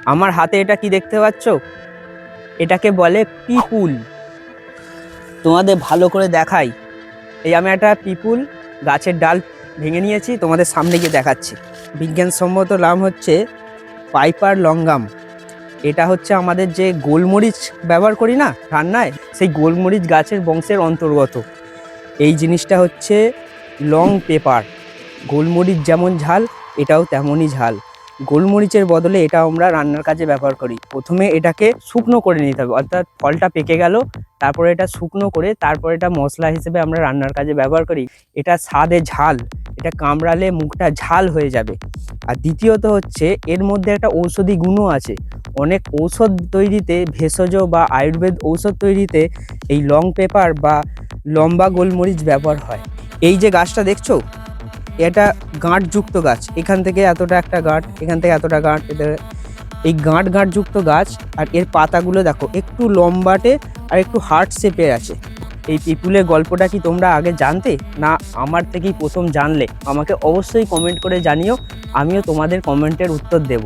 আমার হাতে এটা কি দেখতে পাচ্ছ? এটাকে বলে পিপুল। তোমাদের ভালো করে দেখাই। এই আমি একটা পিপুল গাছের ডাল ভেঙে নিয়েছি, তোমাদের সামনে গিয়ে দেখাচ্ছি। বিজ্ঞানসম্মত নাম হচ্ছে পাইপার লঙ্গাম। এটা হচ্ছে আমাদের যে গোলমরিচ ব্যবহার করি না রান্নায়, সেই গোলমরিচ গাছের বংশের অন্তর্গত। এই জিনিসটা হচ্ছে লং পেপার। গোলমরিচ যেমন ঝাল, এটাও তেমনই ঝাল। গোলমরিচের বদলে এটা আমরা রান্নার কাজে ব্যবহার করি। প্রথমে এটাকে শুকনো করে নিতে হবে, অর্থাৎ ফলটা পেকে গেল, তারপরে এটা শুকনো করে তারপরে এটা মশলা হিসেবে আমরা রান্নার কাজে ব্যবহার করি। এটা স্বাদে ঝাল, এটা কামড়ালে মুখটা ঝাল হয়ে যাবে। আর দ্বিতীয়ত হচ্ছে এর মধ্যে একটা ঔষধি গুণও আছে। অনেক ঔষধ তৈরিতে, ভেষজ বা আয়ুর্বেদ ঔষধ তৈরিতে এই লং পেপার বা লম্বা গোলমরিচ ব্যবহার হয়। এই যে গাছটা দেখছো, এটা গাঁটযুক্ত গাছ। এখান থেকে এতটা একটা গাঁট, এখান থেকে এতটা গাঁট, এই গাঁটযুক্ত গাছ। আর এর পাতাগুলো দেখো একটু লম্বাটে আর একটু হার্ট শেপের আছে। এই পিপুলের গল্পটা কি তোমরা আগে জানতে, না আমার থেকেই প্রথম জানলে? আমাকে অবশ্যই কমেন্ট করে জানিও, আমিও তোমাদের কমেন্টের উত্তর দেব।